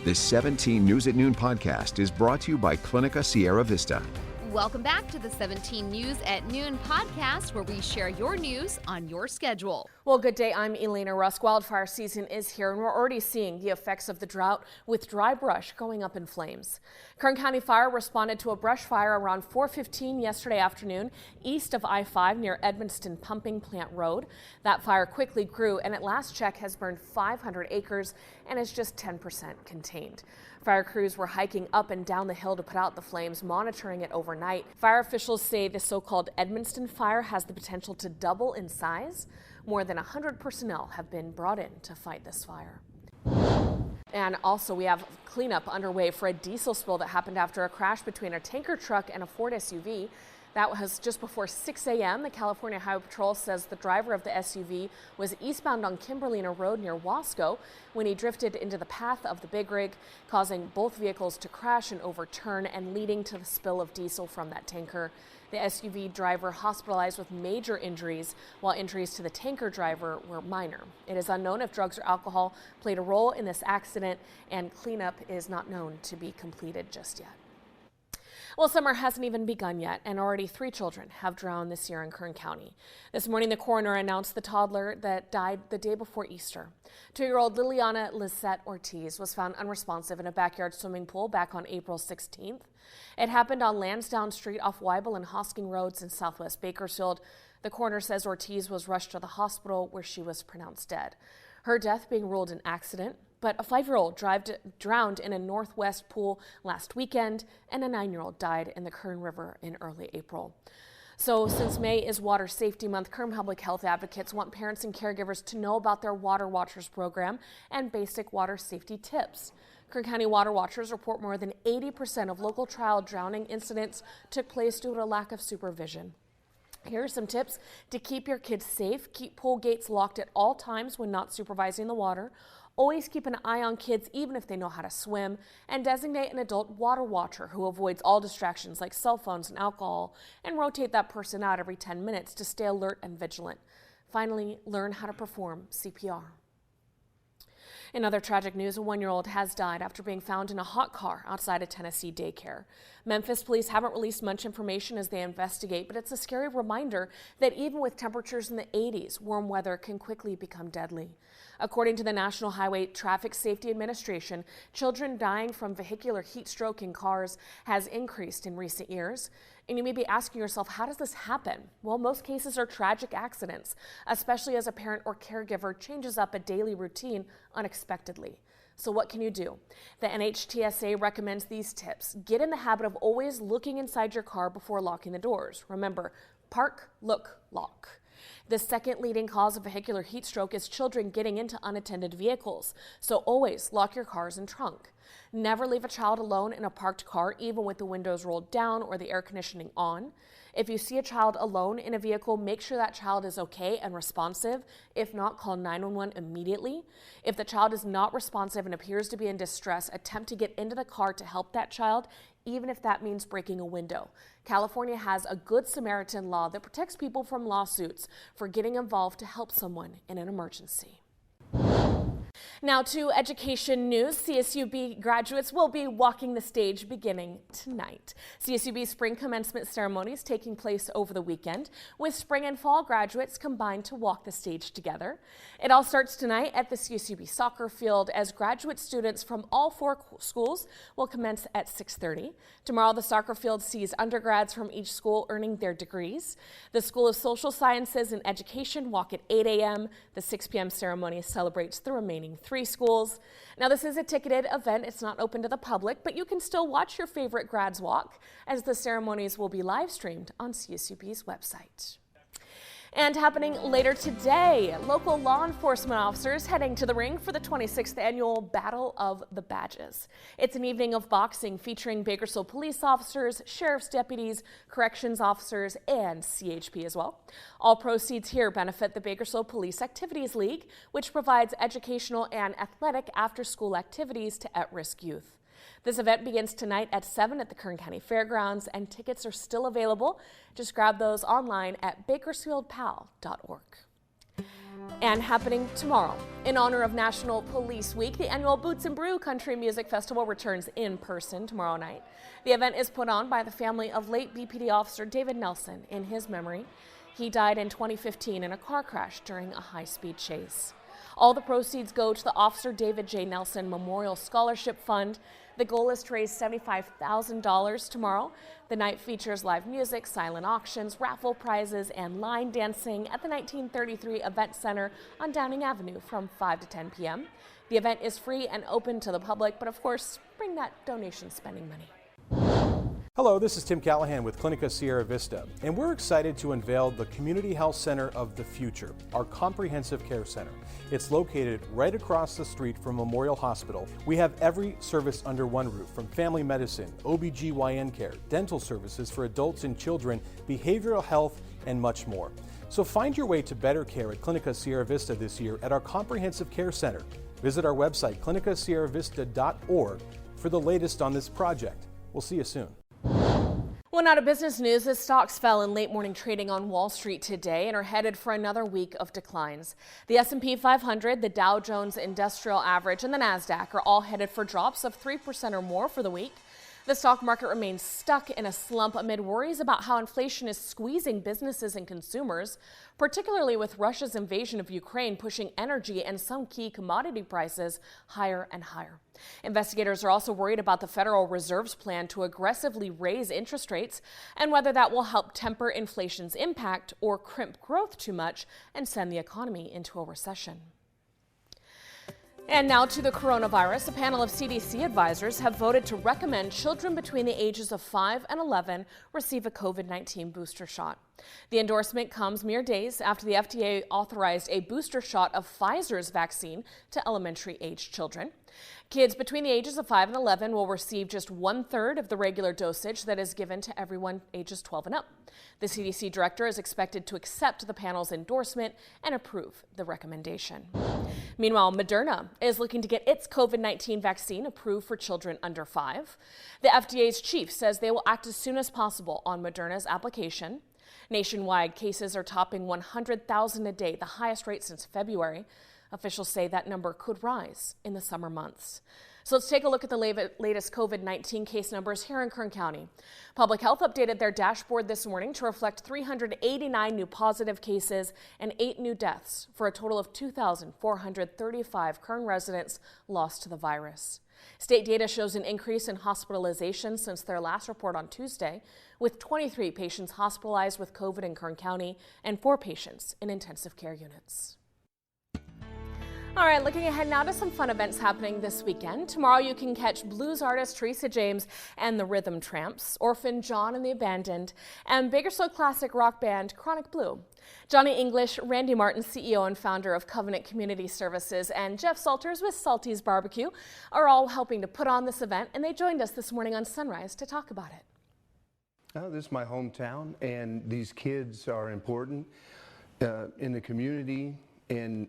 This 17 News at Noon podcast is brought to you by Clinica Sierra Vista. Welcome back to the 17 News at Noon podcast, where we share your news on your schedule. Well, good day. I'm Elena Rusk. Wildfire season is here, and we're already seeing the effects of the drought with dry brush going up in flames. Kern County Fire responded to a brush fire around 4:15 yesterday afternoon east of I-5 near Edmonston Pumping Plant Road. That fire quickly grew and at last check has burned 500 acres and is just 10% contained. Fire crews were hiking up and down the hill to put out the flames, monitoring it overnight. Fire officials say the so-called Edmonston fire has the potential to double in size. More than 100 personnel have been brought in to fight this fire. And also we have cleanup underway for a diesel spill that happened after a crash between a tanker truck and a Ford SUV. That was just before 6 a.m. The California Highway Patrol says the driver of the SUV was eastbound on Kimberlina Road near Wasco when he drifted into the path of the big rig, causing both vehicles to crash and overturn and leading to the spill of diesel from that tanker. The SUV driver hospitalized with major injuries, while injuries to the tanker driver were minor. It is unknown if drugs or alcohol played a role in this accident, and cleanup is not known to be completed just yet. Well, summer hasn't even begun yet, and already 3 children have drowned this year in Kern County. This morning, the coroner announced the toddler that died the day before Easter. 2-year-old Liliana Lisette Ortiz was found unresponsive in a backyard swimming pool back on April 16th. It happened on Lansdowne Street off Weibel and Hosking Roads in southwest Bakersfield. The coroner says Ortiz was rushed to the hospital where she was pronounced dead. Her death being ruled an accident, but a 5-year-old drowned in a northwest pool last weekend, and a 9-year-old died in the Kern River in early April. So since May is Water Safety Month, Kern Public Health advocates want parents and caregivers to know about their Water Watchers program and basic water safety tips. Kern County Water Watchers report more than 80% of local child drowning incidents took place due to lack of supervision. Here are some tips to keep your kids safe. Keep pool gates locked at all times when not supervising the water. Always keep an eye on kids even if they know how to swim, and designate an adult water watcher who avoids all distractions like cell phones and alcohol, and rotate that person out every 10 minutes to stay alert and vigilant. Finally, learn how to perform CPR. In other tragic news, a 1-year-old has died after being found in a hot car outside a Tennessee daycare. Memphis police haven't released much information as they investigate, but it's a scary reminder that even with temperatures in the 80s, warm weather can quickly become deadly. According to the National Highway Traffic Safety Administration, children dying from vehicular heat stroke in cars has increased in recent years. And you may be asking yourself, how does this happen? Well, most cases are tragic accidents, especially as a parent or caregiver changes up a daily routine unexpectedly. So what can you do? The NHTSA recommends these tips. Get in the habit of always looking inside your car before locking the doors. Remember, park, look, lock. The second leading cause of vehicular heat stroke is children getting into unattended vehicles, so always lock your cars and trunk. Never leave a child alone in a parked car, even with the windows rolled down or the air conditioning on. If you see a child alone in a vehicle, make sure that child is okay and responsive. If not, call 911 immediately. If the child is not responsive and appears to be in distress, attempt to get into the car to help that child, even if that means breaking a window. California has a Good Samaritan law that protects people from lawsuits for getting involved to help someone in an emergency. Now to education news. CSUB graduates will be walking the stage beginning tonight. CSUB spring commencement ceremonies taking place over the weekend, with spring and fall graduates combined to walk the stage together. It all starts tonight at the CSUB soccer field as graduate students from all 4 schools will commence at 6:30. Tomorrow the soccer field sees undergrads from each school earning their degrees. The School of Social Sciences and Education walk at 8 a.m. The 6 p.m. ceremony celebrates the remaining 3 schools. Now this is a ticketed event. It's not open to the public, but you can still watch your favorite grads walk as the ceremonies will be live streamed on CSUB's website. And happening later today, local law enforcement officers heading to the ring for the 26th annual Battle of the Badges. It's an evening of boxing featuring Bakersfield police officers, sheriff's deputies, corrections officers, and CHP as well. All proceeds here benefit the Bakersfield Police Activities League, which provides educational and athletic after-school activities to at-risk youth. This event begins tonight at 7 at the Kern County Fairgrounds, and tickets are still available. Just grab those online at bakersfieldpal.org. And happening tomorrow, in honor of National Police Week, the annual Boots and Brew Country Music Festival returns in person tomorrow night. The event is put on by the family of late BPD officer David Nelson in his memory. He died in 2015 in a car crash during a high-speed chase. All the proceeds go to the Officer David J. Nelson Memorial Scholarship Fund. The goal is to raise $75,000 tomorrow. The night features live music, silent auctions, raffle prizes, and line dancing at the 1933 Event Center on Downing Avenue from 5 to 10 p.m. The event is free and open to the public, but of course, bring that donation spending money. Hello, this is Tim Callahan with Clinica Sierra Vista, and we're excited to unveil the Community Health Center of the Future, our comprehensive care center. It's located right across the street from Memorial Hospital. We have every service under one roof, from family medicine, OBGYN care, dental services for adults and children, behavioral health, and much more. So find your way to better care at Clinica Sierra Vista this year at our comprehensive care center. Visit our website, clinicasierravista.org, for the latest on this project. We'll see you soon. Well, out of business news, the stocks fell in late morning trading on Wall Street today and are headed for another week of declines. The S&P 500, the Dow Jones Industrial Average, and the Nasdaq are all headed for drops of 3% or more for the week. The stock market remains stuck in a slump amid worries about how inflation is squeezing businesses and consumers, particularly with Russia's invasion of Ukraine pushing energy and some key commodity prices higher and higher. Investigators are also worried about the Federal Reserve's plan to aggressively raise interest rates and whether that will help temper inflation's impact or crimp growth too much and send the economy into a recession. And now to the coronavirus. A panel of CDC advisors have voted to recommend children between the ages of 5 and 11 receive a COVID-19 booster shot. The endorsement comes mere days after the FDA authorized a booster shot of Pfizer's vaccine to elementary-aged children. Kids between the ages of 5 and 11 will receive just 1/3 of the regular dosage that is given to everyone ages 12 and up. The CDC director is expected to accept the panel's endorsement and approve the recommendation. Meanwhile, Moderna is looking to get its COVID-19 vaccine approved for children under 5. The FDA's chief says they will act as soon as possible on Moderna's application. Nationwide, cases are topping 100,000 a day, the highest rate since February. Officials say that number could rise in the summer months. So let's take a look at the latest COVID-19 case numbers here in Kern County. Public Health updated their dashboard this morning to reflect 389 new positive cases and 8 new deaths for a total of 2,435 Kern residents lost to the virus. State data shows an increase in hospitalizations since their last report on Tuesday, with 23 patients hospitalized with COVID in Kern County and 4 patients in intensive care units. All right, looking ahead now to some fun events happening this weekend. Tomorrow you can catch blues artist Teresa James and the Rhythm Tramps, Orphan John and the Abandoned, and Bakersfield classic rock band Chronic Blue. Johnny English, Randy Martin, CEO and founder of Covenant Community Services, and Jeff Salters with Salty's Barbecue are all helping to put on this event, and they joined us this morning on Sunrise to talk about it. This is my hometown, and these kids are important in the community, and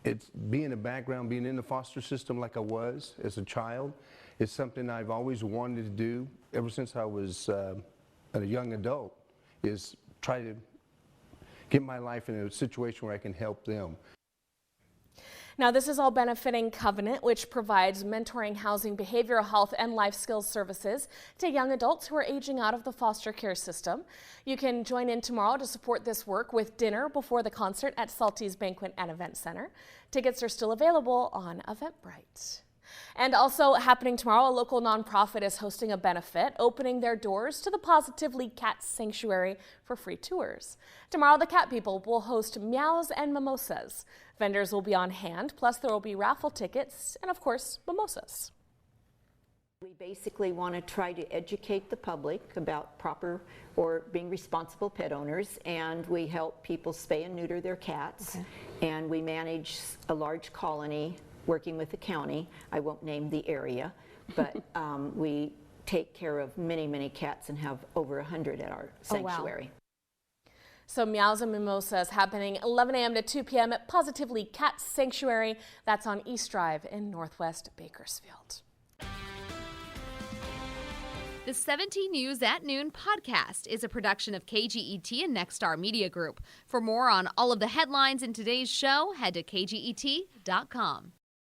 it's being a background, being in the foster system like I was as a child, is something I've always wanted to do ever since I was a young adult, is try to get my life in a situation where I can help them. Now, this is all benefiting Covenant, which provides mentoring, housing, behavioral health, and life skills services to young adults who are aging out of the foster care system. You can join in tomorrow to support this work with dinner before the concert at Salty's Banquet and Event Center. Tickets are still available on Eventbrite. And also happening tomorrow, a local nonprofit is hosting a benefit, opening their doors to the Positively Cat Sanctuary for free tours. Tomorrow, the cat people will host meows and mimosas. Vendors will be on hand, plus there will be raffle tickets and, of course, mimosas. We basically want to try to educate the public about proper or being responsible pet owners, and we help people spay and neuter their cats. Okay. And we manage a large colony working with the county. I won't name the area, but we take care of many, many cats and have over 100 at our sanctuary. Oh, wow. So Meows and Mimosas happening 11 a.m. to 2 p.m. at Positively Cat Sanctuary. That's on East Drive in Northwest Bakersfield. The 17 News at Noon podcast is a production of KGET and Nexstar Media Group. For more on all of the headlines in today's show, head to kget.com.